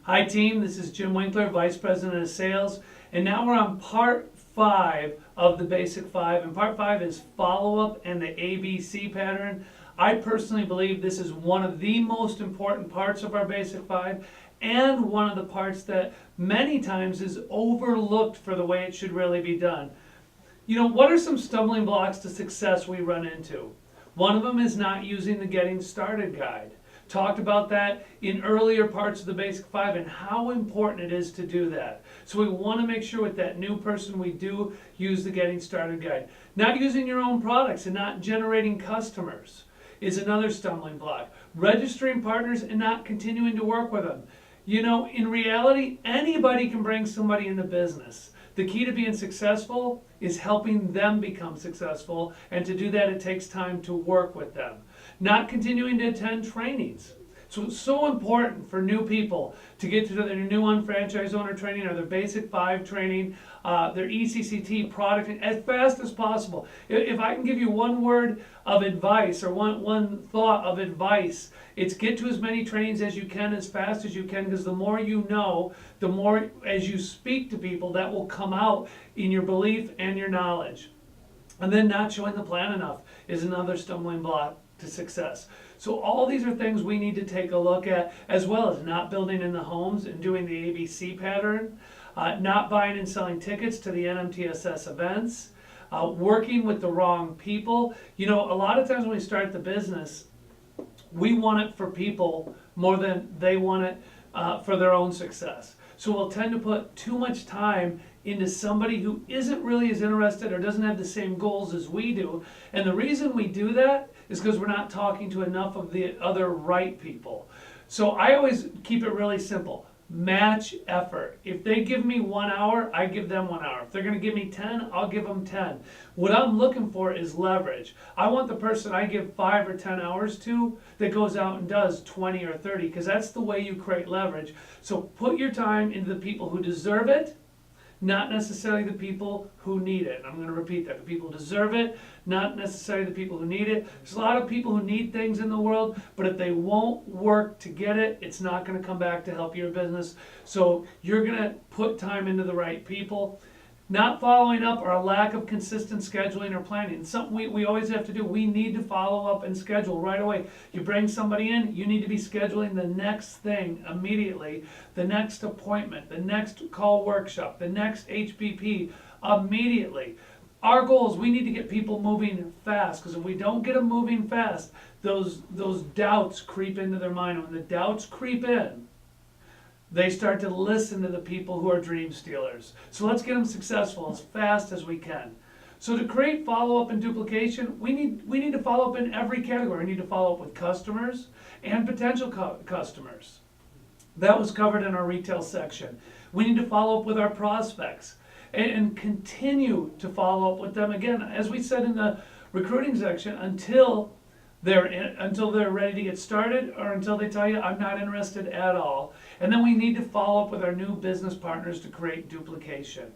Hi team, this is Jim Winkler, Vice President of Sales, and now we're on part 5 of the Basic 5, and part 5 is follow-up and the ABC pattern. I personally believe this is one of the most important parts of our Basic 5 and one of the parts that many times is overlooked for the way it should really be done. You know, what are some stumbling blocks to success we run into? One of them is not using the Getting Started guide. Talked about that in earlier parts of the Basic 5 and how important it is to do that. So we want to make sure with that new person we do use the Getting Started guide. Not using your own products and not generating customers is another stumbling block. Registering partners and not continuing to work with them. You know, in reality, anybody can bring somebody into business. The key to being successful is helping them become successful, and to do that it takes time to work with them. Not continuing to attend trainings. So it's so important for new people to get to their new unfranchised owner training or their Basic 5 training, their ECCT product as fast as possible. If I can give you one word of advice or one thought of advice, it's get to as many trainings as you can as fast as you can, because the more you know, the more as you speak to people, that will come out in your belief and your knowledge. And then not showing the plan enough is another stumbling block to success. So all these are things we need to take a look at, as well as not building in the homes and doing the ABC pattern, not buying and selling tickets to the NMTSS events, working with the wrong people. You know, a lot of times when we start the business, we want it for people more than they want it for their own success. So we'll tend to put too much time into somebody who isn't really as interested or doesn't have the same goals as we do. And the reason we do that is because we're not talking to enough of the other right people. So I always keep it really simple. Match effort. If they give me 1 hour, I give them 1 hour. If they're going to give me 10, I'll give them 10. What I'm looking for is leverage. I want the person I give 5 or 10 hours to that goes out and does 20 or 30, because that's the way you create leverage. So put your time into the people who deserve it, not necessarily the people who need it. And I'm going to repeat that. The people who deserve it, not necessarily the people who need it. There's a lot of people who need things in the world, but if they won't work to get it, it's not going to come back to help your business. So you're going to put time into the right people. Not following up or a lack of consistent scheduling or planning. Something we always have to do. We need to follow up and schedule right away. You bring somebody in, you need to be scheduling the next thing immediately, the next appointment, the next call workshop, the next HBP immediately. Our goal is we need to get people moving fast, because if we don't get them moving fast, those doubts creep into their mind. When the doubts creep in, they start to listen to the people who are dream stealers. So let's get them successful as fast as we can. So to create follow-up and duplication, we need to follow up in every category. We need to follow up with customers and potential customers. That was covered in our retail section. We need to follow up with our prospects and continue to follow up with them, again, as we said in the recruiting section, until they're ready to get started, or until they tell you, I'm not interested at all. And then we need to follow up with our new business partners to create duplication.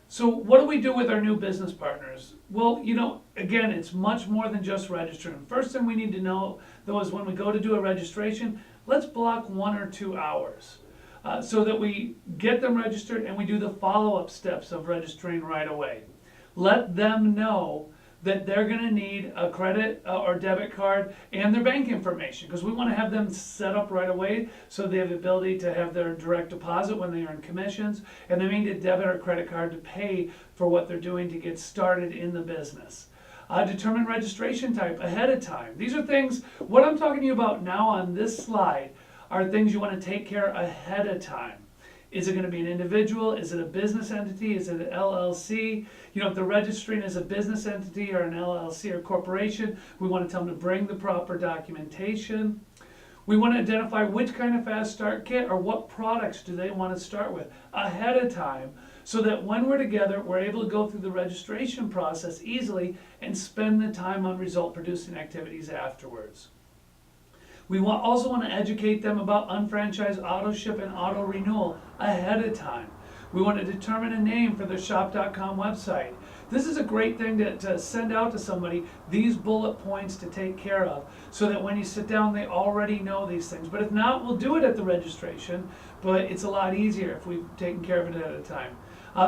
So what do we do with our new business partners? Well, you know, again, it's much more than just registering. First thing we need to know, though, is when we go to do a registration, let's block 1 or 2 hours so that we get them registered and we do the follow-up steps of registering right away. Let them know that they're going to need a credit or debit card and their bank information, because we want to have them set up right away so they have the ability to have their direct deposit when they earn commissions, and they need a debit or credit card to pay for what they're doing to get started in the business. Determine registration type ahead of time. These are things, what I'm talking to you about now on this slide are things you want to take care ahead of time. Is it going to be an individual? Is it a business entity? Is it an LLC? You know, if they're registering as a business entity or an LLC or corporation, we want to tell them to bring the proper documentation. We want to identify which kind of fast start kit or what products do they want to start with ahead of time, so that when we're together, we're able to go through the registration process easily and spend the time on result producing activities afterwards. We also want to educate them about unfranchised auto ship and auto renewal ahead of time. We want to determine a name for their shop.com website. This is a great thing to send out to somebody, these bullet points to take care of, so that when you sit down, they already know these things. But if not, we'll do it at the registration, but it's a lot easier if we've taken care of it at a time.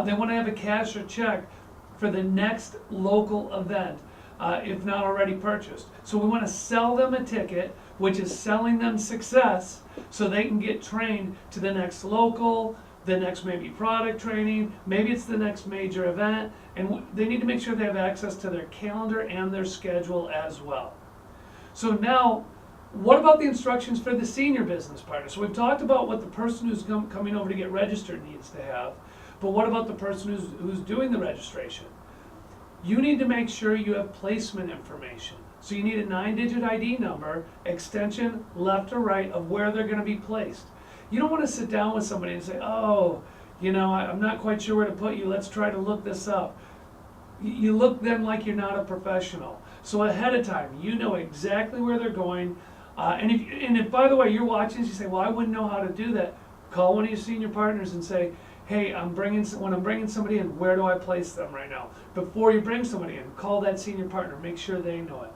They want to have a cash or check for the next local event, if not already purchased. So we want to sell them a ticket, which is selling them success, so they can get trained to the next local, the next maybe product training, maybe it's the next major event, and they need to make sure they have access to their calendar and their schedule as well. So now, what about the instructions for the senior business partner? So we've talked about what the person who's coming over to get registered needs to have, but what about the person who's doing the registration? You need to make sure you have placement information. So you need a 9-digit ID number, extension left or right of where they're going to be placed. You don't want to sit down with somebody and say, oh, you know, I'm not quite sure where to put you, let's try to look this up. You look then like you're not a professional. So ahead of time, you know exactly where they're going. And if by the way, you're watching this, you say, well, I wouldn't know how to do that. Call one of your senior partners and say, hey, when I'm bringing somebody in, where do I place them right now? Before you bring somebody in, call that senior partner, make sure they know it.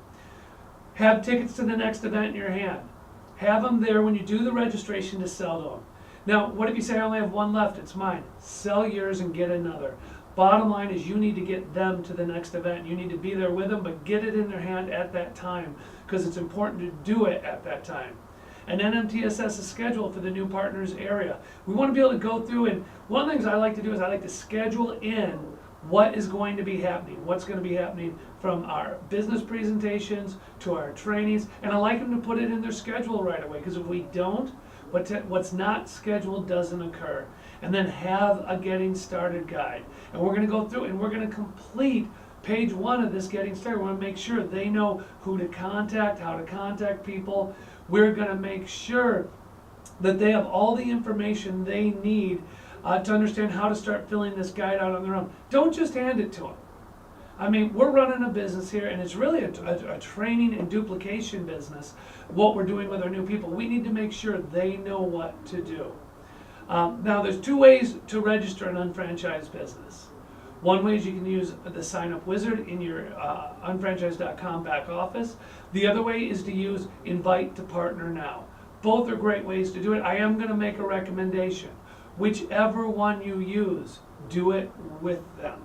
Have tickets to the next event in your hand. Have them there when you do the registration to sell to them. Now, what if you say I only have one left, it's mine? Sell yours and get another. Bottom line is you need to get them to the next event. You need to be there with them, but get it in their hand at that time, because it's important to do it at that time. And NMTSS is scheduled for the new partners area. We want to be able to go through, and one of the things I like to do is I like to schedule in what is going to be happening, what's going to be happening from our business presentations to our trainings, and I like them to put it in their schedule right away, because if we don't, what's not scheduled doesn't occur. And then have a getting started guide. And we're going to go through and we're going to complete page 1 of this getting started. We want to make sure they know who to contact, how to contact people. We're going to make sure that they have all the information they need to understand how to start filling this guide out on their own. Don't just hand it to them. I mean, we're running a business here, and it's really a training and duplication business, what we're doing with our new people. We need to make sure they know what to do. Now, there's 2 ways to register an unfranchised business. One way is you can use the sign-up wizard in your unfranchised.com back office. The other way is to use Invite to Partner Now. Both are great ways to do it. I am going to make a recommendation. Whichever one you use, do it with them.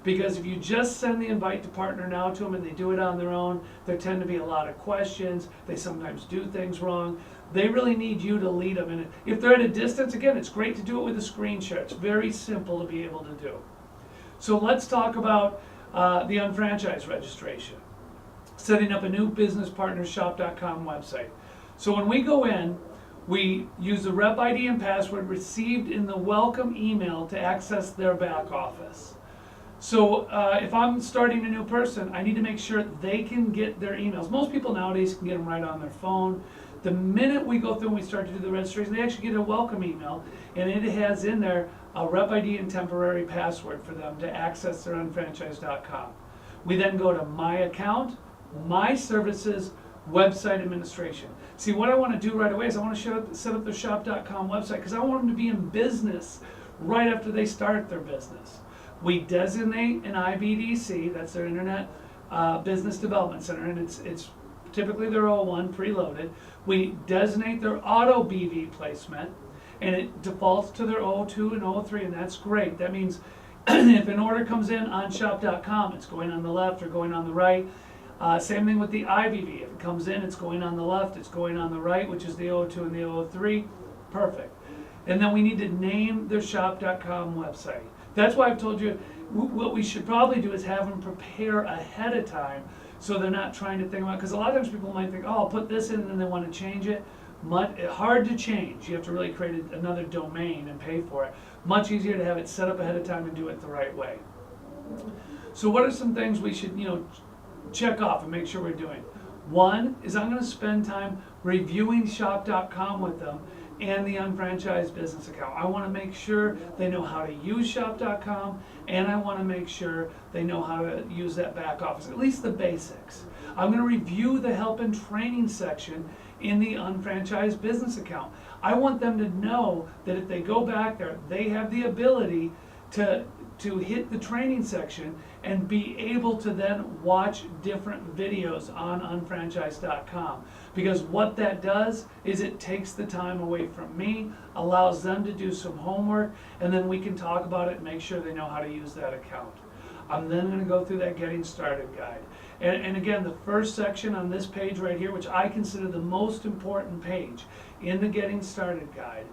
Because if you just send the Invite to Partner Now to them and they do it on their own, there tend to be a lot of questions. They sometimes do things wrong. They really need you to lead them. And if they're at a distance, again, it's great to do it with a screen share. It's very simple to be able to do. So let's talk about the unfranchised registration. Setting up a new businesspartnershop.com website. So when we go in, we use the rep ID and password received in the welcome email to access their back office. So if I'm starting a new person, I need to make sure they can get their emails. Most people nowadays can get them right on their phone. The minute we go through and we start to do the registration, they actually get a welcome email, and it has in there a rep ID and temporary password for them to access their unfranchised.com. We then go to My Account, My Services, Website Administration. See, what I want to do right away is I want to set up their shop.com website, because I want them to be in business right after they start their business. We designate an IBDC, that's their Internet Business Development Center, and it's typically their O1 preloaded. We designate their auto BV placement, and it defaults to their O2 and O3, and that's great. That means if an order comes in on shop.com, it's going on the left or going on the right. Same thing with the IBV. If it comes in, it's going on the left, it's going on the right, which is the O2 and the O3. Perfect. And then we need to name their shop.com website. That's why I've told you what we should probably do is have them prepare ahead of time, so they're not trying to think about it. Because a lot of times people might think, oh, I'll put this in and then they want to change it. Hard to change. You have to really create another domain and pay for it. Much easier to have it set up ahead of time and do it the right way. So what are some things we should check off and make sure we're doing? One is I'm going to spend time reviewing shop.com with them and the unfranchised business account. I want to make sure they know how to use shop.com, and I want to make sure they know how to use that back office, at least the basics. I'm going to review the help and training section in the unfranchised business account. I want them to know that if they go back there, they have the ability to hit the training section and be able to then watch different videos on unfranchised.com. Because what that does is it takes the time away from me, allows them to do some homework, and then we can talk about it and make sure they know how to use that account. I'm then going to go through that getting started guide. And again, the first section on this page right here, which I consider the most important page in the getting started guide,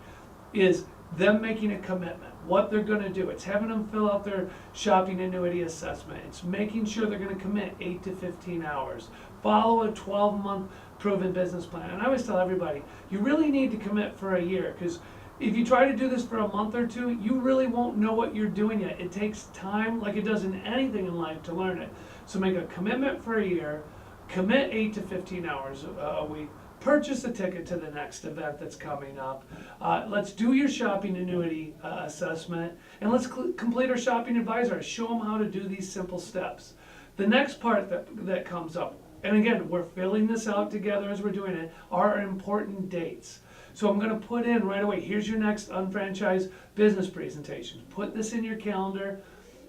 is them making a commitment, what they're going to do. It's having them fill out their shopping annuity assessment. It's making sure they're going to commit 8 to 15 hours. Follow a 12-month proven business plan. And I always tell everybody, you really need to commit for a year, because if you try to do this for a month or two, you really won't know what you're doing yet. It takes time, like it does in anything in life, to learn it. So make a commitment for a year, commit 8 to 15 hours a week, purchase a ticket to the next event that's coming up. Let's do your shopping annuity assessment, and let's complete our shopping advisor. Show them how to do these simple steps. The next part that comes up, and again, we're filling this out together as we're doing it, are important dates. So I'm going to put in right away, here's your next unfranchised business presentation. Put this in your calendar,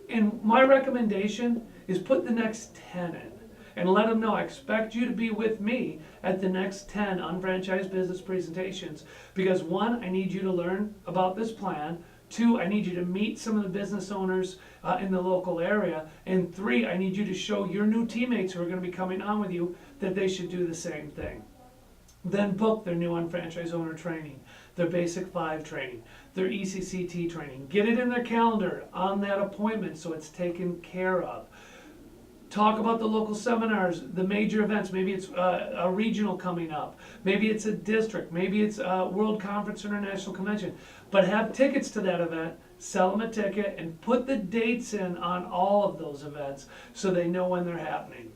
and my recommendation is put the next 10 in. And let them know, I expect you to be with me at the next 10 unfranchised business presentations, because 1, I need you to learn about this plan. 2, I need you to meet some of the business owners in the local area. And 3, I need you to show your new teammates who are going to be coming on with you that they should do the same thing. Then book their new unfranchised owner training, their Basic 5 training, their ECCT training. Get it in their calendar on that appointment so it's taken care of. Talk about the local seminars, the major events. Maybe it's a regional coming up. Maybe it's a district. Maybe it's a World Conference International Convention. But have tickets to that event, sell them a ticket, and put the dates in on all of those events so they know when they're happening.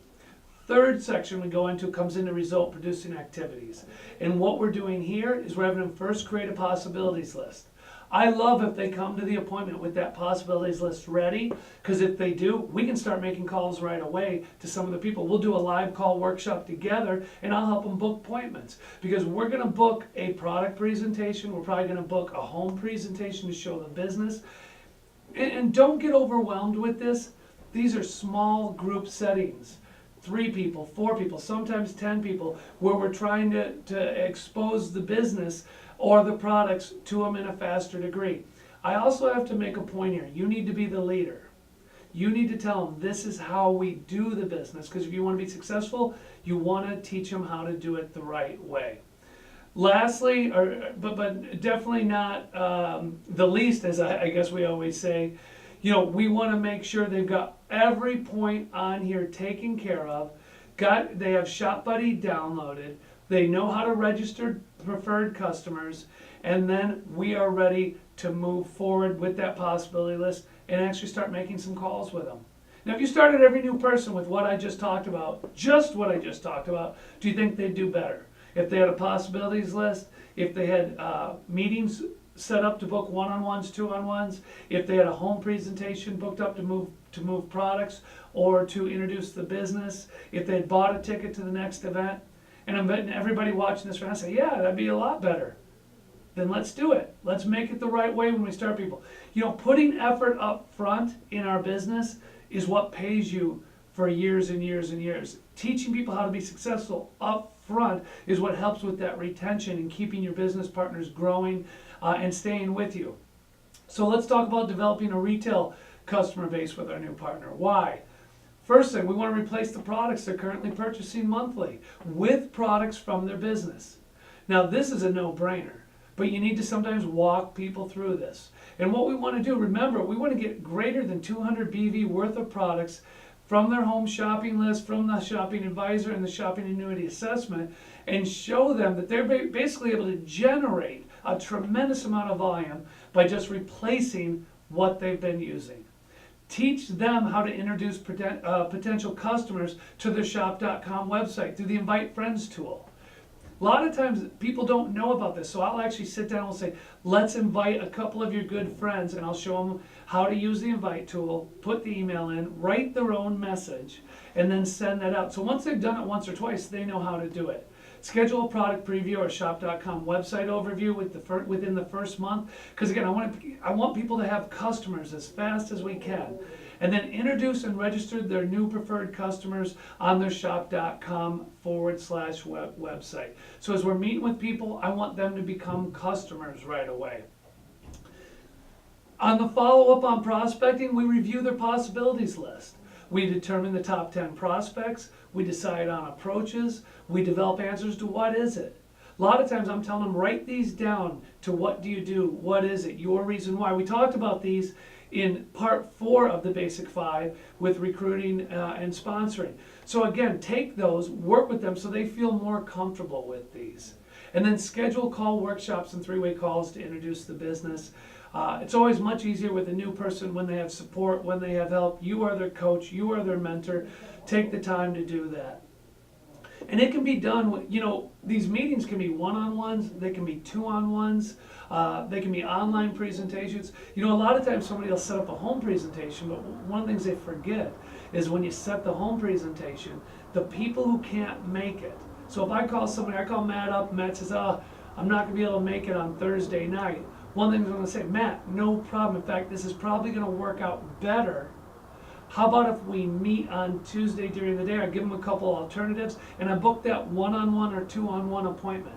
Third section we go into comes into result producing activities. And what we're doing here is we're having them first create a possibilities list. I love if they come to the appointment with that possibilities list ready, because if they do, we can start making calls right away to some of the people. We'll do a live call workshop together, and I'll help them book appointments, because we're going to book a product presentation. We're probably going to book a home presentation to show the business. And don't get overwhelmed with this. These are small group settings. 3 people, 4 people, sometimes 10 people, where we're trying to expose the business or the products to them in a faster degree. I also have to make a point here. You need to be the leader. You need to tell them this is how we do the business, because if you want to be successful, you want to teach them how to do it the right way. Lastly, but definitely not the least, as I guess we always say, we want to make sure they've got every point on here taken care of. They have Shop Buddy downloaded. They know how to register preferred customers, and then we are ready to move forward with that possibility list and actually start making some calls with them. Now, if you started every new person with what I just talked about, do you think they'd do better? If they had a possibilities list, if they had meetings set up to book one-on-ones, two-on-ones, if they had a home presentation booked up to move products or to introduce the business, if they had bought a ticket to the next event, and I'm betting everybody watching this right now say, yeah, that'd be a lot better. Then let's do it. Let's make it the right way when we start people. Putting effort up front in our business is what pays you for years and years and years. Teaching people how to be successful up front is what helps with that retention and keeping your business partners growing and staying with you. So let's talk about developing a retail customer base with our new partner. Why? First thing, we want to replace the products they're currently purchasing monthly with products from their business. Now, this is a no-brainer, but you need to sometimes walk people through this. And what we want to do, remember, we want to get greater than 200 BV worth of products from their home shopping list, from the shopping advisor and the shopping annuity assessment, and show them that they're basically able to generate a tremendous amount of volume by just replacing what they've been using. Teach them how to introduce potential customers to their shop.com website through the Invite Friends tool. A lot of times people don't know about this, so I'll actually sit down and say, let's invite a couple of your good friends, and I'll show them how to use the invite tool, put the email in, write their own message, and then send that out. So once they've done it once or twice, they know how to do it. Schedule a product preview or shop.com website overview within the first month, because again, I want people to have customers as fast as we can. And then introduce and register their new preferred customers on their shop.com/website. So as we're meeting with people, I want them to become customers right away. On the follow-up on prospecting, we review their possibilities list. We determine the top 10 prospects, we decide on approaches, we develop answers to what is it. A lot of times I'm telling them, write these down to what do you do, what is it, your reason why. We talked about these in part 4 of the Basic 5 with recruiting and sponsoring. So again, take those, work with them so they feel more comfortable with these. And then schedule call workshops and 3-way calls to introduce the business. It's always much easier with a new person when they have support, when they have help. You are their coach, you are their mentor. Take the time to do that. And it can be done with, these meetings can be one-on-ones, they can be two-on-ones, they can be online presentations. A lot of times somebody will set up a home presentation, but one of the things they forget is when you set the home presentation, the people who can't make it. So if I call somebody, I call Matt up, Matt says, I'm not gonna be able to make it on Thursday night. One thing I'm gonna say, Matt, no problem. In fact, this is probably gonna work out better. How about if we meet on Tuesday during the day? I give them a couple alternatives and I book that one-on-one or two-on-one appointment.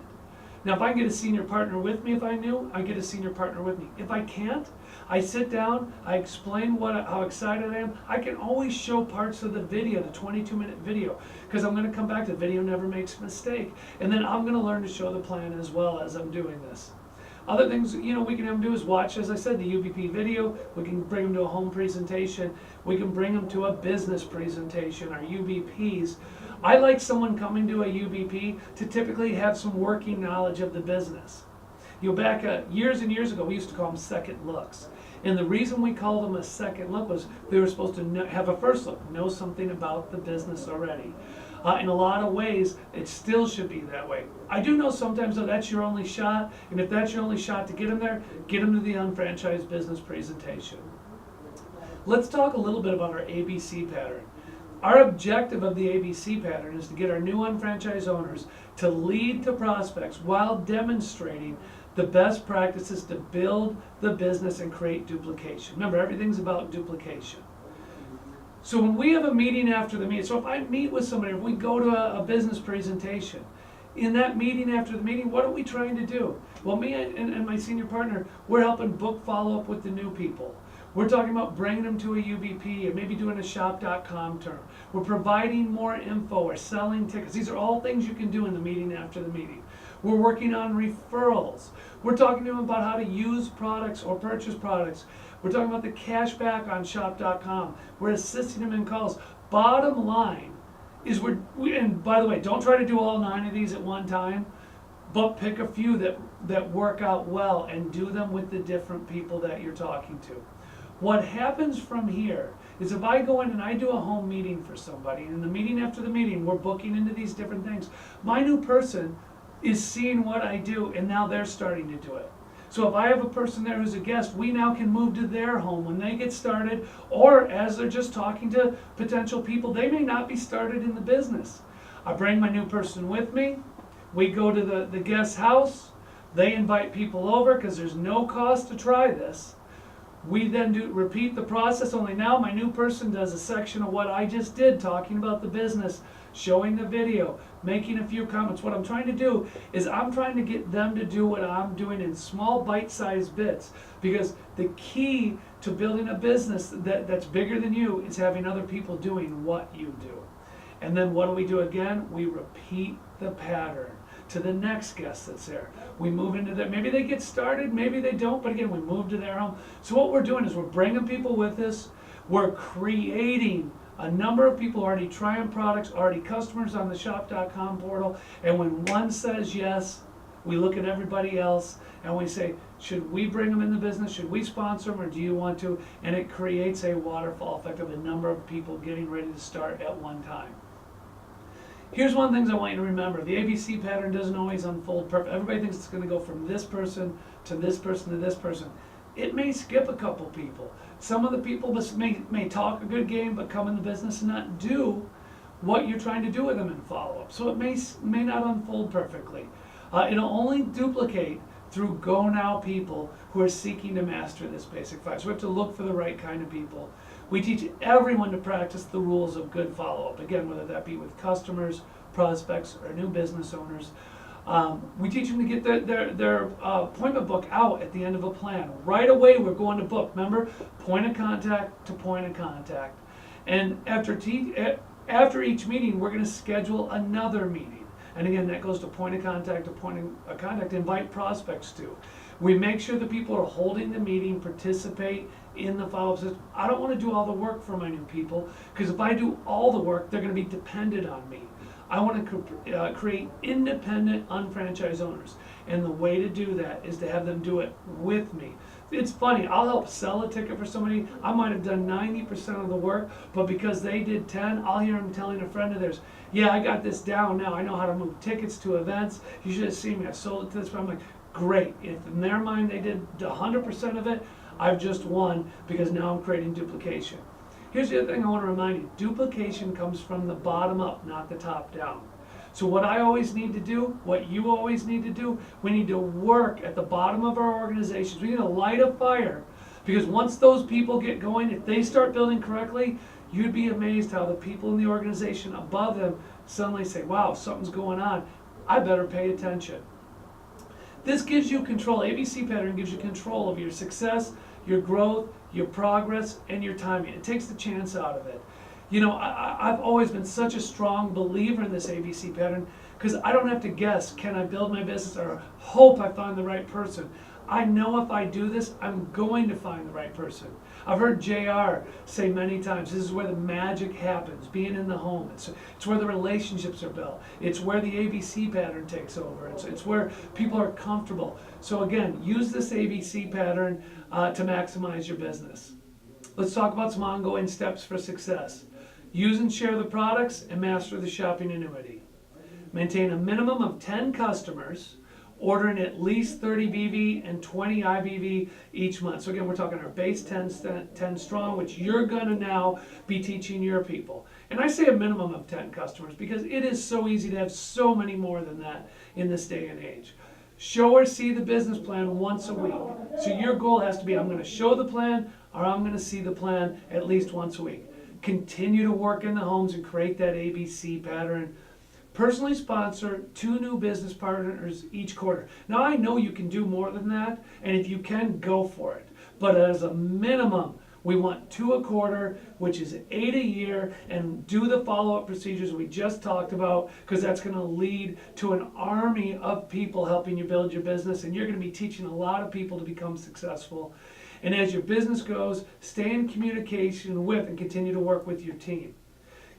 Now, if I can get a senior partner with me, if I get a senior partner with me. If I can't, I sit down, I explain how excited I am. I can always show parts of the video, the 22-minute video, because I'm gonna come back to the video never makes a mistake. And then I'm gonna learn to show the plan as well as I'm doing this. Other things, we can have them do is watch, as I said, the UBP video. We can bring them to a home presentation. We can bring them to a business presentation, our UBPs. I like someone coming to a UBP to typically have some working knowledge of the business. Back years and years ago, we used to call them second looks. And the reason we called them a second look was they were supposed to have a first look, know something about the business already. In a lot of ways, it still should be that way. I do know sometimes though that's your only shot, and if that's your only shot to get them there, get them to the unfranchised business presentation. Let's talk a little bit about our ABC pattern. Our objective of the ABC pattern is to get our new unfranchised owners to lead to prospects while demonstrating the best practices to build the business and create duplication. Remember, everything's about duplication. So when we have a meeting after the meeting, so if I meet with somebody, if we go to a business presentation, in that meeting after the meeting, what are we trying to do? Well, me and my senior partner, we're helping book follow-up with the new people. We're talking about bringing them to a UBP and maybe doing a shop.com term. We're providing more info or selling tickets. These are all things you can do in the meeting after the meeting. We're working on referrals. We're talking to them about how to use products or purchase products. We're talking about the cash back on shop.com. We're assisting them in calls. Bottom line is and by the way, don't try to do all 9 of these at one time, but pick a few that work out well and do them with the different people that you're talking to. What happens from here is if I go in and I do a home meeting for somebody, and in the meeting after the meeting, we're booking into these different things, my new person is seeing what I do and now they're starting to do it. So if I have a person there who's a guest, we now can move to their home when they get started, or as they're just talking to potential people, they may not be started in the business. I bring my new person with me, we go to the guest's house, they invite people over because there's no cost to try this. We then repeat the process, only now my new person does a section of what I just did, talking about the business, showing the video, making a few comments. What I'm trying to do is I'm trying to get them to do what I'm doing in small bite-sized bits, because the key to building a business that's bigger than you is having other people doing what you do. And then what do we do again? We repeat the pattern to the next guest that's there. We move into their, maybe they get started, maybe they don't, but again, we move to their home. So what we're doing is we're bringing people with us, we're creating a number of people already trying products, already customers on the shop.com portal, and when one says yes, we look at everybody else and we say, should we bring them in the business, should we sponsor them, or do you want to? And it creates a waterfall effect of a number of people getting ready to start at one time. Here's one of the things I want you to remember. The ABC pattern doesn't always unfold perfect. Everybody thinks it's going to go from this person to this person to this person. It may skip a couple people. Some of the people may talk a good game but come in the business and not do what you're trying to do with them in follow-up. So it may not unfold perfectly. It'll only duplicate through Go Now people who are seeking to master this basic five. So we have to look for the right kind of people. We teach everyone to practice the rules of good follow-up. Again, whether that be with customers, prospects, or new business owners. We teach them to get their appointment book out at the end of a plan. Right away, we're going to book. Remember, point of contact to point of contact. And after each meeting, we're going to schedule another meeting. And again, that goes to point of contact to point of contact. Invite prospects to. We make sure that people are holding the meeting, participate in the follow-up system. I don't want to do all the work for my new people, because if I do all the work, they're going to be dependent on me. I want to create independent, unfranchised owners. And the way to do that is to have them do it with me. It's funny, I'll help sell a ticket for somebody. I might have done 90% of the work, but because they did 10, I'll hear them telling a friend of theirs, yeah, I got this down now. I know how to move tickets to events. You should have seen me. I sold it to this. I'm like, great. If in their mind they did 100% of it, I've just won, because now I'm creating duplication. Here's the other thing I want to remind you. Duplication comes from the bottom up, not the top down. So what I always need to do, what you always need to do, we need to work at the bottom of our organizations. We need to light a fire, because once those people get going, if they start building correctly, you'd be amazed how the people in the organization above them suddenly say, wow, something's going on. I better pay attention. This gives you control. ABC pattern gives you control of your success, your growth, your progress, and your timing. It takes the chance out of it. You know, I've always been such a strong believer in this ABC pattern, because I don't have to guess, can I build my business, or hope I find the right person. I know if I do this, I'm going to find the right person. I've heard JR say many times, this is where the magic happens, being in the home. It's where the relationships are built. It's where the ABC pattern takes over. It's where people are comfortable. So again, use this ABC pattern to maximize your business. Let's talk about some ongoing steps for success. Use and share the products and master the shopping annuity. Maintain a minimum of 10 customers, ordering at least 30 BV and 20 IBV each month. So again, we're talking our base 10 strong, which you're gonna now be teaching your people. And I say a minimum of 10 customers because it is so easy to have so many more than that in this day and age. Show or see the business plan once a week. So your goal has to be, I'm gonna show the plan, or I'm gonna see the plan at least once a week. Continue to work in the homes and create that ABC pattern. Personally sponsor 2 new business partners each quarter. Now I know you can do more than that, and if you can, go for it. But as a minimum, we want 2 a quarter, which is 8 a year, and do the follow-up procedures we just talked about, because that's going to lead to an army of people helping you build your business, and you're going to be teaching a lot of people to become successful. And as your business grows, stay in communication with and continue to work with your team.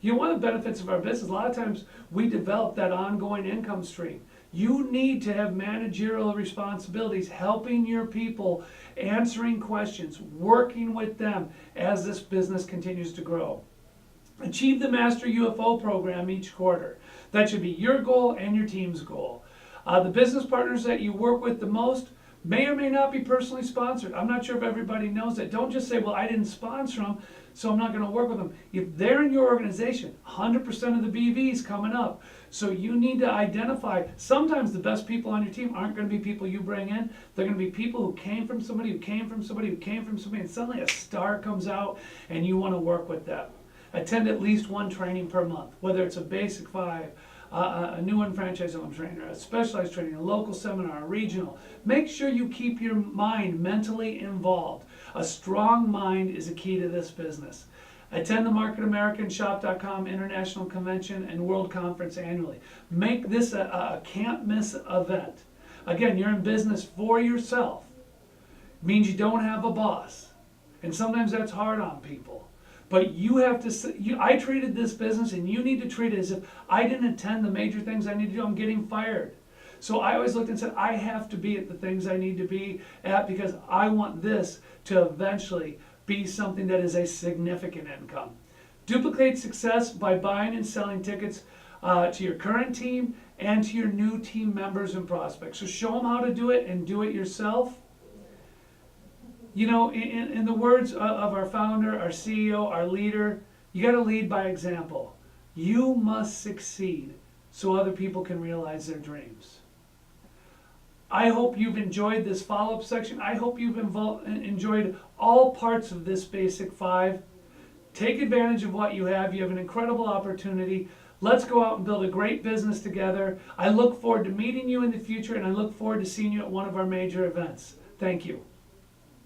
You know, one of the benefits of our business, a lot of times we develop that ongoing income stream. You need to have managerial responsibilities, helping your people, answering questions, working with them as this business continues to grow. Achieve the Master UFO program each quarter. That should be your goal and your team's goal. The business partners that you work with the most may or may not be personally sponsored. I'm not sure if everybody knows that. Don't just say, well, I didn't sponsor them, so I'm not going to work with them. If they're in your organization, 100% of the BV is coming up. So you need to identify, sometimes the best people on your team aren't going to be people you bring in. They're going to be people who came from somebody, who came from somebody, who came from somebody, and suddenly a star comes out and you want to work with them. Attend at least 1 training per month, whether it's a Basic 5, a new unfranchised owner trainer, a specialized training, a local seminar, a regional. Make sure you keep your mind mentally involved. A strong mind is a key to this business. Attend the Market America and Shop.com International Convention and World Conference annually. Make this a can't miss event. Again, you're in business for yourself. It means you don't have a boss. And sometimes that's hard on people. But you have to, I treated this business, and you need to treat it as if I didn't attend the major things I need to do, I'm getting fired. So I always looked and said, I have to be at the things I need to be at, because I want this to eventually be something that is a significant income. Duplicate success by buying and selling tickets to your current team and to your new team members and prospects. So show them how to do it and do it yourself. You know, in the words of our founder, our CEO, our leader, you got to lead by example. You must succeed so other people can realize their dreams. I hope you've enjoyed this follow-up section. I hope you've enjoyed all parts of this Basic 5. Take advantage of what you have. You have an incredible opportunity. Let's go out and build a great business together. I look forward to meeting you in the future, and I look forward to seeing you at one of our major events. Thank you.